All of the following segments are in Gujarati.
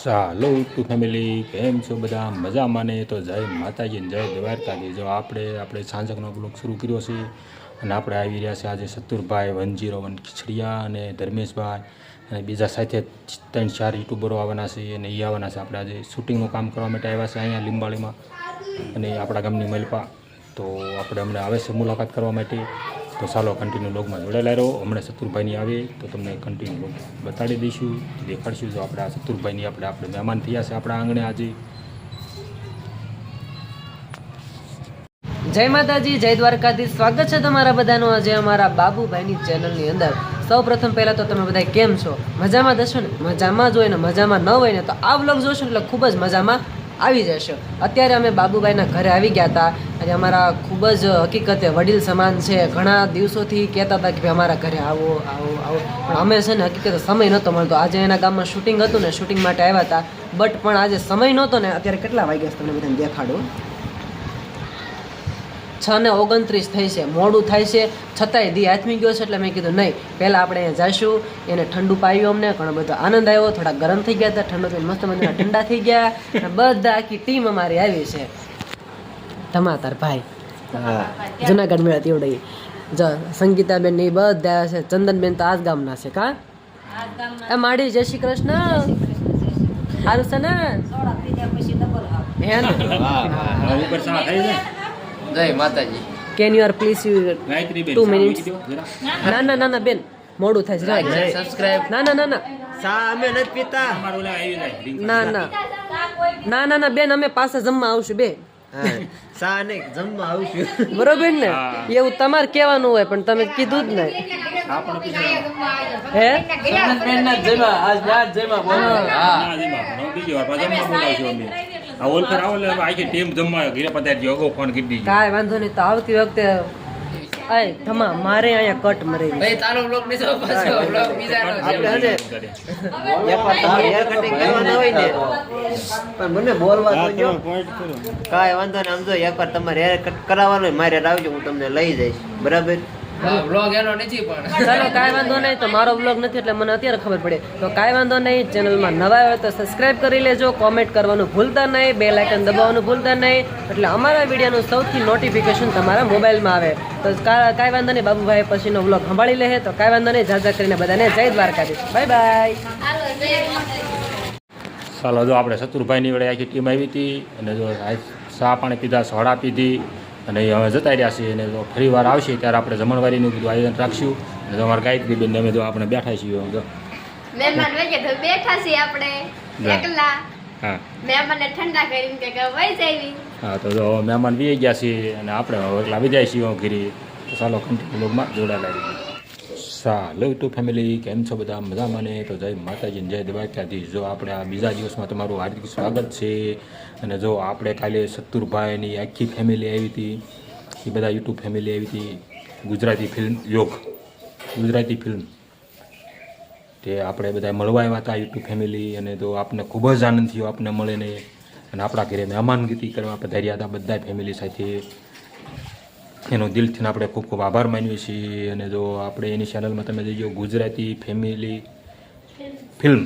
ચાલો ટુ ફેમિલી કેમ છો બધા મજામાં ને? તો જય માતાજી જય દ્વારકાથી. જો આપણે સાંજકનો બ્લોગ શરૂ કર્યો છે અને આપણે આવી રહ્યા છે આજે સતુરભાઈ 101 ખીચડિયા અને ધર્મેશભાઈ અને બીજા સાથે 3-4 યુટ્યુબરો આવવાના છે અને એ આવવાના છે. આપણે આજે શૂટિંગનું કામ કરવા માટે આવ્યા છે અહીંયા લીંબાળીમાં અને આપણા ગામની મલપા. તો આપણે હમણાં આવે છે મુલાકાત કરવા માટે. તો ચાલો કન્ટિન્યુ લોગમાં જોડાયેલા રહો. હમણાં સતુરભાઈની આવે તો તમને કન્ટિન્યુ લોગ બતાડી દઈશું, દેખાડશું. જો આપણે આ સતુરભાઈની આપણે મહેમાન થયા છે આપણા આંગણે આજે. જય માતાજી, જય દ્વારકાથી. સ્વાગત છે તમારા બધાનું આજે અમારા બાબુભાઈની ચેનલની અંદર. સૌ પ્રથમ પહેલાં તો તમે બધા કેમ છો? મજામાં જશો ને? મજામાં જ હોય ને, મજામાં ન હોય ને તો આ વ્લોગ જોશો એટલે ખૂબ જ મજામાં આવી જશો. અત્યારે અમે બાબુભાઈના ઘરે આવી ગયા હતા અને અમારા ખૂબ જ હકીકતે વડીલ સમાન છે. ઘણા દિવસોથી કહેતા હતા કે ભાઈ અમારા ઘરે આવો આવો આવો, પણ અમે છે ને હકીકતે સમય નહોતો મળતો. આજે એના ગામમાં શૂટિંગ હતું ને, શૂટિંગ માટે આવ્યા હતા, બટ પણ આજે સમય નહોતો ને. અત્યારે કેટલા વાગ્યા તમને બધાને દેખાડું, 6:29 થઈ છે. મોડું થાય છે છતાંય દી આથમી ગયો છે એટલે મેં કીધું નહીં, પહેલાં આપણે અહીંયા જઈશું. એને ઠંડુ પાયું, અમને ઘણો બધો આનંદ આવ્યો. થોડા ગરમ થઈ ગયા હતા, ઠંડુ થઈને મસ્ત મજાના ઠંડા થઈ ગયા. અને બધા આખી ટીમ અમારી આવી છે. ધમાતાર ભાઈ જુનાગઢ મેળા તેવડે જો સંગીતાબેન ને એ બધા આવ્યા છે. ચંદનબેન તો આ જ ગામના છે. કા એ માડી જય શ્રી કૃષ્ણ. સારું છે ને? હે ને? જય માતાજી. Can you are please 2 minutes? ના ના ના ના બેન, મોડું થાય છે. સબસ્ક્રાઇબ. ના ના ના ના સા અમે નથી પીતા. ના ના ના ના ના બેન, અમે પાસે જમવા આવશું બે. સા નહીં, જમવા આવશું. બરોબર ને? એવું તમારે કહેવાનું હોય પણ તમે કીધું જ નહીં. હે કાંઈ વાંધો નહીં. તો આવતી વખતે થમા મારે અહીંયા કટ મરે ભાઈ તારો બ્લોગ નહીં સૌ પાછો બ્લોગ બીજાનો છે. એકવાર તમારે હેર કટિંગ કરવાનું હોય ને પણ મને બોલવા તો જો કાંઈ વાંધો નહીં. આમ જો એકવાર તમારે હેર કટ કરાવવાનું હોય મારે આવજો, હું તમને લઈ જઈશ. બરાબર? બ્લોગ એનો નથી પણ ચાલો કાંઈ વાંધો નહીં. તો મારો બ્લોગ નથી એટલે મને અત્યારે ખબર પડે. તો કાંઈ વાંધો નહીં. ચેનલમાં નવા હોય તો સબસ્ક્રાઇબ કરી લેજો, કોમેન્ટ કરવાનું ભૂલતા નહીં, બેલ આઇકન દબાવવાનું ભૂલતા નહીં, એટલે અમારા વિડીયોનું સૌથી નોટિફિકેશન તમારા મોબાઈલમાં આવે. તો કાંઈ વાંધો નહીં. બાબુભાઈ પછીનો બ્લોગ સંભાળી લે. તો કાંઈ વાંધો નહીં. જાજા કરીને બધાને જય દ્વારકાધીશ. Bye bye. ચાલો જો આપણે સતુરભાઈની વડે આખી ટીમ આવી હતી અને જો ચા પાણી પીધા, સોડા પીધી અને એ હવે જતા રહ્યા છીએ. અને જો ફરી વાર આવશે ત્યારે આપણે જમણવારીનું બધું આયોજન રાખશું. અને જો અમારા ગાયત્રી બેન અમે જો આપણે બેઠા છીએ. જો મહેમાન વગે તો બેઠા છીએ આપણે એકલા. હા મહેમાનને ઠંડા કરીને કે વઈ જાવી. હા, તો જો મહેમાન વી ગયા છીએ અને આપણે હવે એકલા વિદાય છીએ ઘરે. તો ચાલો કન્ટિન્યુ બ્લોગમાં જોડાયેલા રહીએ. ચાલો ટુ ફેમિલી કેમ છો બધા મજામાં ને? તો જય માતાજી જય દ્વારકાથી. જો આપણે આ બીજા દિવસમાં તમારું હાર્દિક સ્વાગત છે. અને જો આપણે કાલે સતુરભાઈની આખી ફેમિલી આવી હતી, એ બધા યુટ્યુબ ફેમિલી આવી હતી. ગુજરાતી ફિલ્મ યોગ, ગુજરાતી ફિલ્મ તે આપણે બધા મળવા આવ્યા હતા યુટ્યુબ ફેમિલી. અને તો આપને ખૂબ જ આનંદ થયો આપને મળીને. અને આપણા ઘરે મહેમાનગતિ કરવા પધાર્યા હતા બધા ફેમિલી સાથે. એનો દિલથી આપણે ખૂબ ખૂબ આભાર માનીએ છીએ. અને જો આપણે એની ચેનલમાં તમે જોજો ગુજરાતી ફેમિલી ફિલ્મ,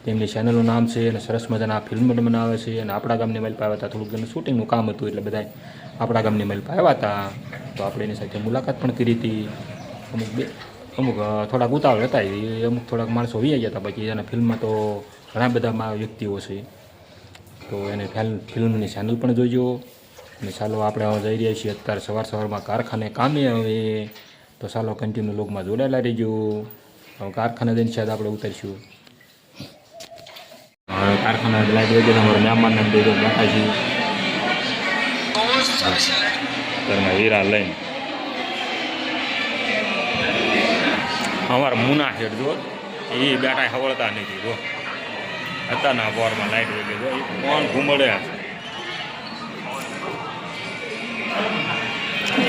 તેમની ચેનલનું નામ છે. અને સરસ મજાના ફિલ્મ બનાવે છે. અને આપણા ગામની મલપા આવ્યા હતા, થોડુંક એનું શૂટિંગનું કામ હતું એટલે બધા આપણા ગામની મલપા આવ્યા હતા. તો આપણે એની સાથે મુલાકાત પણ કરી હતી. અમુક થોડાક ઉતાવળ હતા, એ અમુક થોડાક માણસો વી ગયા હતા. બાકી એના ફિલ્મમાં તો ઘણા બધા વ્યક્તિઓ છે. તો એને ફિલ્મની ચેનલ પણ જોઈજો. અને ચાલો આપણે હવે જઈ રહ્યા છીએ અત્યારે સવારમાં કારખાને કામે. હવે તો ચાલો કન્ટિન્યુ લોગમાં જોડાયેલા રહીજો. હવે કારખાને જઈને શાયદ આપણે ઉતરીશું. હવે કારખાના લાઈટ વગેરે અમારા મહેમાનને દેજો બેઠા છીએ ઘરમાં હીરા લઈને. અમારા મુના છે જો એ બેઠા હવળતા નથી. જો અત્યારના બોરમાં લાઈટ વગેરે જો કોણ ઘૂમડે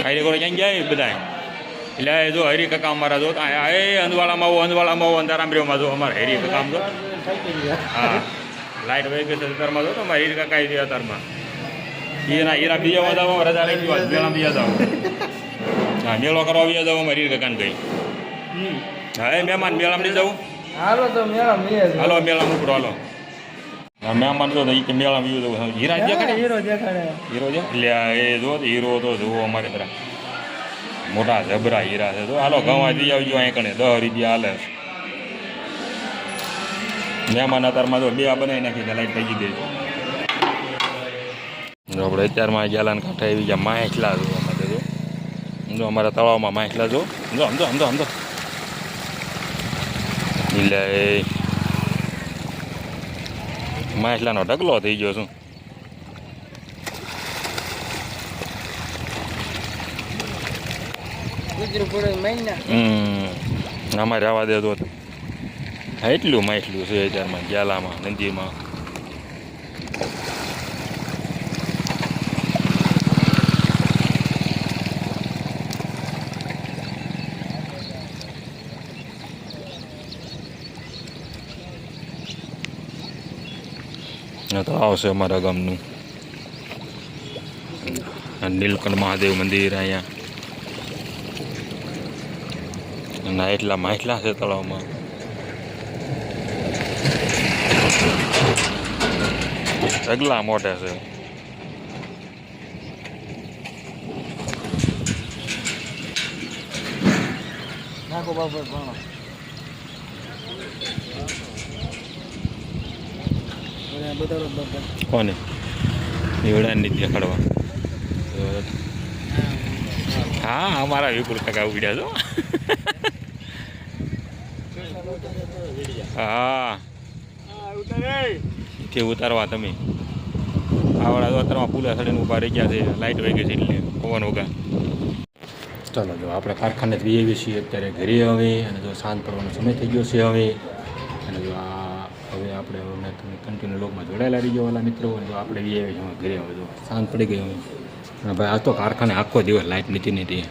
હરી કોડે ક્યાં ગયા બધા. એટલે જો હરી કાકા અમારા જો એ અંદવાળામાં આવો અંધારામરીઓમાં જો અમારે હરી કાકા આમ જો. હા, લાઈટ વહી ગઈ છે અત્યારમાં જો. તો અમારે હીરા કાકા આવી અત્યારમાં એના હીરા બીજા જાવ, રજા લઈ ગયો મેળા બીજા જાવ. હા, મેળો કરવા બીજા જાવ અમારે હીરા કાકાને ગઈ. હા, એ મહેમાન મેળામાં નહીં જવું. હાલો તો મેળા મળીએ હાલો મેળા ઉપડો હાલો મહેમાન તો એ કે મેળા વ્યૂ હીરા દેખાડે હીરો દેખાડે હીરો છે એટલે એ જો હીરો તો જુઓ અમારે તરા મોટા જબરા હીરા છે તો હાલો ગવા દઈ આવજો અહીં કણે 10 રૂપિયા હાલે મહેમાન અત્યારમાં તો બે બનાવી નાખી લાઈટ પૈકી દે આપણે અત્યારમાં ગેલાન કાંઠા એવી ગયા માછલા જોવા માટે જો અમારા તળાવમાં માછલા જો સમજો એટલે માછલાનો ઢગલો થઈ ગયો શું અમારે રવા દેતો એટલું માછલું છે અત્યારમાં ગ્યાલામાં નદીમાં તો આવશે અમારા ગામનું નીલકંઠ મહાદેવ મંદિર અહીંયા અને એટલા માછલા છે તળાવમાં ઢગલા મોટા છે નાખો બાપા ભણો કોને એવડા નહીં દેખાડવા હા અમારા વિપુલ ટકા ઉડ્યા છો હા કે ઉતારવા તમે આવડા તો અત્યારમાં પુલા સડીને ઊભા રહી ગયા છે લાઇટ વહી ગઈ છે એટલે પવન વગર ચાલો જો આપણે કારખાને જ વી આવીએ છીએ અત્યારે ઘરે હવે અને જો શાંત પડવાનો સમય થઈ ગયો છે હવે અને જો આ હવે આપણે તમે કન્ટિન્યુ લોકમાં જોડાયેલા રહી ગયો વાલા મિત્રો જો આપણે વી આવીએ છીએ ઘરે હવે જો શાંત પડી ગઈ હવે ભાઈ આ તો કારખાને આખો દિવસ લાઇટ નથી